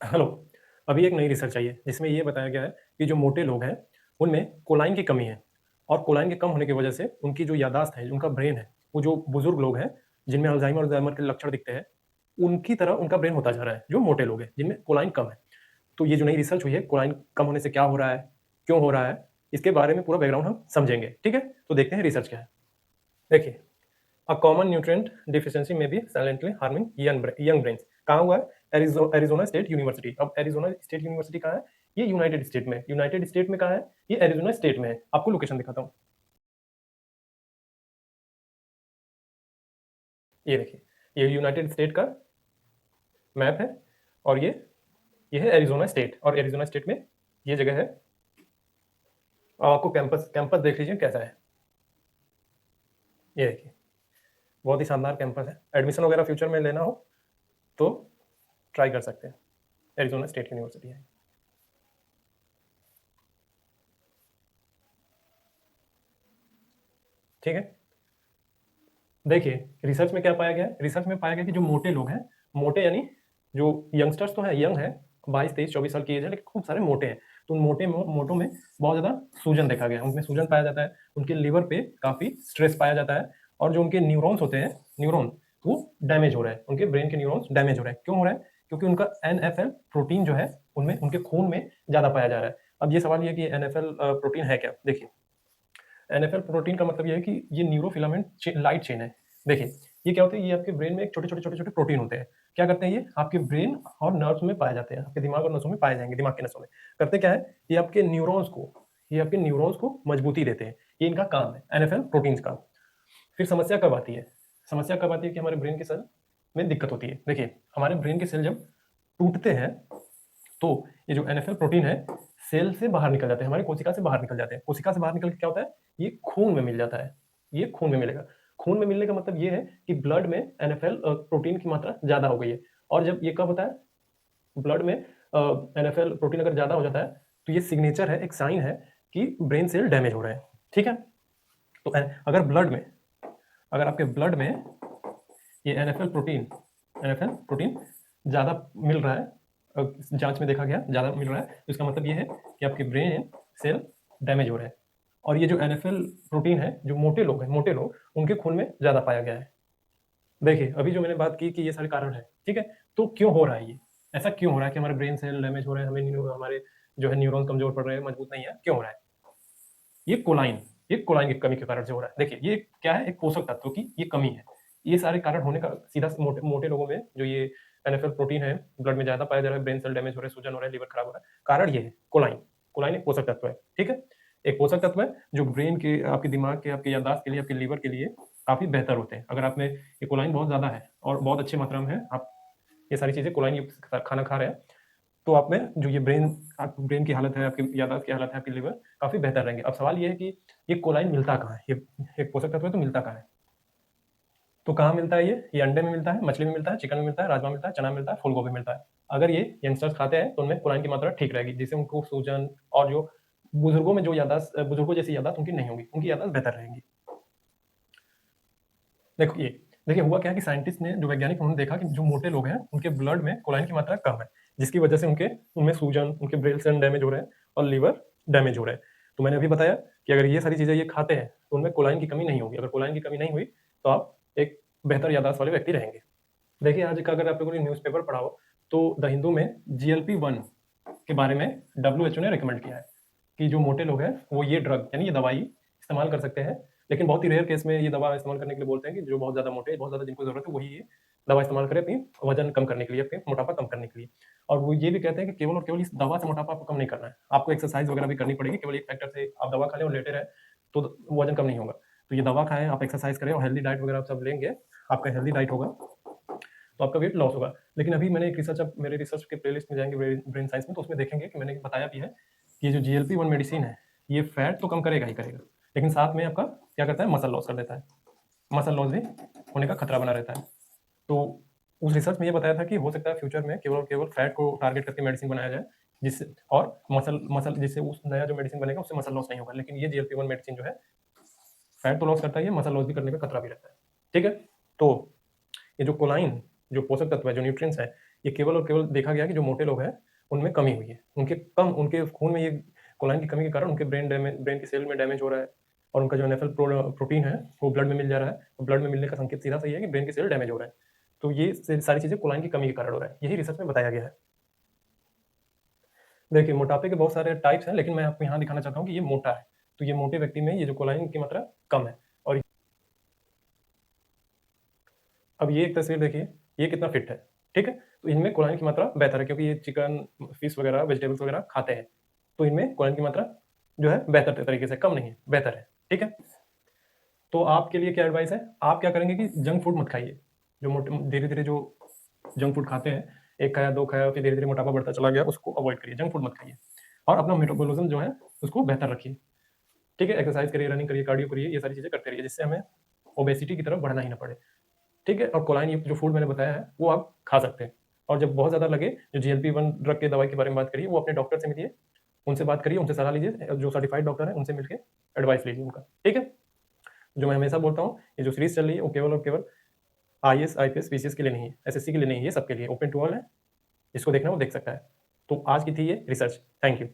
Hello. अभी एक नई रिसर्च आई है जिसमें ये बताया गया है कि जो मोटे लोग हैं उनमें कोलाइन की कमी है और कोलाइन के कम होने की वजह से उनकी जो यादाश्त है, उनका ब्रेन है, वो जो बुजुर्ग लोग हैं जिनमें अल्जाइमर के लक्षण दिखते हैं, उनकी तरह उनका ब्रेन होता जा रहा है जो मोटे लोग हैं जिनमें कोलाइन कम है। तो ये जो नई रिसर्च हुई है, कोलाइन कम होने से क्या हो रहा है, क्यों हो रहा है, इसके बारे में पूरा बैकग्राउंड हम समझेंगे। ठीक है, तो देखते हैं रिसर्च क्या है। देखिए, a common nutrient deficiency may be silently harming young brains. कहाँ हुआ है? Arizona State University. अब एरिजोना स्टेट यूनिवर्सिटी कहाँ है? ये यूनाइटेड स्टेट में। यूनाइटेड स्टेट में कहाँ है? ये एरिजोना स्टेट में है। आपको लोकेशन दिखाता हूँ। ये देखिए, ये यूनाइटेड स्टेट का मैप है और ये है एरिजोना स्टेट, और एरिजोना स्टेट में ये जगह है। अब आपको कैंपस कैंपस देख लीजिए कैसा है। ये देखिए, बहुत ही शानदार कैंपस है। एडमिशन वगैरह फ्यूचर में लेना हो तो ट्राई कर सकते हैं। एरिजोना स्टेट यूनिवर्सिटी है। ठीक है, देखिए रिसर्च में क्या पाया गया है। रिसर्च में पाया गया कि जो मोटे लोग हैं, मोटे यानी जो यंगस्टर्स तो हैं, यंग है, 22, 23, 24 साल की एज है, लेकिन खूब सारे मोटे हैं। तो उन मोटों में बहुत ज़्यादा सूजन देखा गया। उनमें सूजन पाया जाता है, उनके लिवर पे काफ़ी स्ट्रेस पाया जाता है, और जो उनके न्यूरॉन्स होते हैं, न्यूरॉन, वो डैमेज हो रहे हैं। उनके ब्रेन के न्यूरॉन्स डैमेज हो रहे हैं। क्यों हो रहा है? क्योंकि उनका एनएफएल प्रोटीन जो है उनमें, उनके खून में ज़्यादा पाया जा रहा है। अब ये सवाल ये है कि एनएफएल प्रोटीन है क्या? देखिए, एनएफएल प्रोटीन का मतलब ये है कि ये न्यूरोफिलामेंट लाइट चेन है। देखिए, ये क्या होता है? ये आपके ब्रेन में एक छोटे-छोटे प्रोटीन होते हैं। क्या करते हैं ये? आपके ब्रेन और नर्व्स में पाए जाते हैं। आपके दिमाग और नसों में पाए जाएँगे, दिमाग की नसों में। करते क्या है? ये आपके न्यूरॉन्स को मजबूती देते हैं। ये इनका काम है, एनएफएल प्रोटीन्स का। फिर समस्या कब आती है? समस्या कब आती है कि हमारे ब्रेन के सेल में दिक्कत होती है। देखिए, हमारे ब्रेन के सेल जब टूटते हैं तो ये जो एनएफएल प्रोटीन है, सेल से बाहर निकल जाते हैं, हमारी कोशिका से बाहर निकल जाते हैं। कोशिका से बाहर निकल के क्या होता है? ये खून में मिल जाता है। ये खून में मिलेगा। खून में मिलने का मतलब ये है कि ब्लड में एनएफएल प्रोटीन की मात्रा ज़्यादा हो गई है। और जब ये कब होता है? ब्लड में एनएफएल प्रोटीन अगर ज़्यादा हो जाता है, तो ये सिग्नेचर है, एक साइन है कि ब्रेन सेल डैमेज हो रहे हैं। ठीक है? तो अगर आपके ब्लड में ये एनएफएल प्रोटीन ज़्यादा मिल रहा है, जांच में देखा गया ज़्यादा मिल रहा है, तो इसका मतलब ये है कि आपके ब्रेन सेल डैमेज हो रहे हैं। और ये जो एनएफएल प्रोटीन है, जो मोटे लोग उनके खून में ज़्यादा पाया गया है। देखिए, अभी जो मैंने बात की कि ये सारे कारण हैं, ठीक है? तो क्यों हो रहा है ये? ऐसा क्यों हो रहा है कि हमारे ब्रेन सेल डैमेज हो रहे हैं, हमारे जो है न्यूरॉन कमज़ोर पड़ रहे हैं, मजबूत नहीं है, क्यों हो रहा है? ये कोलाइन ये कोलाइन की कमी के कारण से हो रहा है। देखिए, ये क्या है? एक पोषक तत्व की ये कमी है। ये सारे कारण होने का सीधा मोटे मोटे लोगों में जो ये एनएफएल प्रोटीन है, ब्लड में ज़्यादा पाया जा रहा है, ब्रेन सेल डैमेज हो रहे हैं, सूजन हो रहा है, लिवर खराब हो रहा है। कारण ये है कोलाइन। कोलाइन एक पोषक तत्व है, ठीक है? एक पोषक तत्व है जो ब्रेन के, आपके दिमाग के, आपकी याददाश्त के लिए, आपके लिवर के लिए काफ़ी बेहतर होते हैं। अगर आप में ये कोलाइन बहुत ज़्यादा है और बहुत अच्छी मात्रा में है, आप ये सारी चीज़ें कोलाइन युक्त खाना खा रहे हैं, तो आप में जो ये ब्रेन की हालत है, आपकी याददाश्त की हालत है, आपकी लिवर काफ़ी बेहतर रहेंगे। अब सवाल ये है कि ये कोलाइन मिलता कहाँ है? ये एक पोषक तत्व है, तो मिलता कहाँ है? तो कहाँ मिलता है ये? ये अंडे में मिलता है, मछली में मिलता है, चिकन में मिलता है, राजमा में मिलता है, चना में मिलता है, फूलगोभी में मिलता है। अगर ये यंगस्टर्स खाते हैं तो उनमें कोलाइन की मात्रा ठीक रहेगी, जिससे उनको सूजन, और जो बुजुर्गों में जो याददाश्त, बुजुर्गों जैसी याददाश्त उनकी नहीं होगी, उनकी याददाश्त बेहतर रहेगी। देखो ये, देखिए हुआ क्या है कि साइंटिस्ट ने, जो वैज्ञानिक, उन्होंने देखा कि जो मोटे लोग हैं उनके ब्लड में कोलाइन की मात्रा कम है, जिसकी वजह से उनमें सूजन, उनके ब्रेन सेल डैमेज हो रहे हैं और लिवर डैमेज हो रहे हैं। तो मैंने अभी बताया कि अगर ये सारी चीज़ें ये खाते हैं तो उनमें कोलाइन की कमी नहीं होगी। अगर कोलाइन की कमी नहीं हुई तो आप एक बेहतर याददाश्त वाले व्यक्ति रहेंगे। देखिए, आज का अगर आप लोगों ने न्यूज़पेपर पढ़ा हो तो द हिंदू में जीएलपी-1 के बारे में डब्ल्यूएचओ ने रिकमेंड किया है कि जो मोटे लोग हैं वो ये ड्रग यानी ये दवाई इस्तेमाल कर सकते हैं। लेकिन बहुत ही रेयर केस में ये दवा इस्तेमाल करने के लिए बोलते हैं कि जो बहुत ज़्यादा मोटे हैं, बहुत ज़्यादा जिनको ज़रूरत है, वही ये दवा इस्तेमाल करें अपनी वज़न कम करने के लिए, अपने मोटापा कम करने के लिए। और वो ये भी कहते हैं कि केवल और केवल इस दवा से मोटापा आपको कम नहीं करना है। आपको एक्सरसाइज़ वगैरह भी करनी पड़ेगी। केवल एक फैक्टर से आप दवा खा लें और लेटे रहें तो वज़न कम नहीं होगा। तो ये दवा खाएँ, आप एक्सरसाइज़ करें और हेल्दी डाइट वगैरह आप सब लेंगे, आपका हेल्दी डाइट होगा तो आपका वेट लॉस होगा। लेकिन अभी मैंने एक रिसर्च, आप मेरे रिसर्च के प्लेलिस्ट में जाएँगे ब्रेन साइंस में, तो उसमें देखेंगे कि मैंने बताया भी है कि ये जो जीएलपी-1 मेडिसिन है, ये फैट तो कम करेगा ही करेगा, लेकिन साथ में आपका क्या करता है? मसल लॉस कर देता है। मसल लॉस भी होने का खतरा बना रहता है। तो उस रिसर्च में ये बताया था कि हो सकता है फ्यूचर में केवल और केवल फैट को टारगेट करके मेडिसिन बनाया जाए, जिससे, और मसल मसल जिससे उस नया जो मेडिसिन बनेगा उससे मसल लॉस नहीं होगा। लेकिन ये जीएलपी-1 मेडिसिन जो है, फैट तो लॉस करता ही है, मसल लॉस भी करने का खतरा भी रहता है। ठीक है? तो ये जो कोलाइन, जो पोषक तत्व है, जो न्यूट्रिएंट्स है, ये केवल और केवल देखा गया कि जो मोटे लोग हैं उनमें कमी हुई है, उनके खून में ये कोलाइन की कमी के कारण उनके ब्रेन की सेल में डैमेज हो रहा है और उनका जो एनएफएल प्रोटीन है वो ब्लड में मिल जा रहा है। तो ब्लड में मिलने का संकेत सीधा सा ये है कि ब्रेन की सेल डैमेज हो रहा है। तो ये सारी चीजें कोलाइन की कमी के कारण हो रहा है, यही रिसर्च में बताया गया है। देखिए, मोटापे के बहुत सारे टाइप्स हैं, लेकिन मैं आपको यहाँ दिखाना चाहता हूँ कि ये मोटा है, तो ये मोटे व्यक्ति में ये जो कोलाइन की मात्रा कम है। और अब ये एक तस्वीर देखिए, ये कितना फिट है, ठीक है? तो इनमें कोलाइन की मात्रा बेहतर है, क्योंकि ये चिकन, फिश वगैरह, वेजिटेबल्स वगैरह खाते हैं, तो इनमें कोलाइन की मात्रा जो है बेहतर तरीके से, कम नहीं है, बेहतर है, ठीक है? तो आपके लिए क्या एडवाइस है, आप क्या करेंगे कि जंक फूड मत खाइए। जो मोटे धीरे-धीरे जो जंक फूड खाते हैं, 1 खाया, 2 खाया, फिर धीरे-धीरे मोटापा बढ़ता चला गया, उसको अवॉइड करिए, जंक फूड मत खाइए और अपना मेटाबॉलिज्म जो है उसको बेहतर रखिए, ठीक है? एक्सरसाइज करिए, रनिंग करिए, कार्डियो करिए, ये सारी चीज़ें करते रहिए, जिससे हमें ओबेसिटी की तरफ बढ़ना ही ना पड़े, ठीक है? और कोलाइन युक्त जो फूड मैंने बताया है, वो आप खा सकते हैं। और जब बहुत ज़्यादा लगे, जो जीएलपी-1 ड्रग के दवाई के बारे में बात करिए, वो अपने डॉक्टर से मिलिए, उनसे बात करिए, उनसे सलाह लीजिए, जो सर्टिफाइड डॉक्टर हैं, उनसे मिलके एडवाइस लीजिए उनका, ठीक है? जो मैं हमेशा बोलता हूँ, ये जो सीरीज़ चल रही है, वो केवल और केवल आईएएस, आईपीएस, पीसीएस के लिए नहीं है, एसएससी के लिए नहीं है, ये सबके लिए ओपन टू ऑल है, जिसको देखना है वो देख सकता है। तो आज की थी ये रिसर्च। Thank you.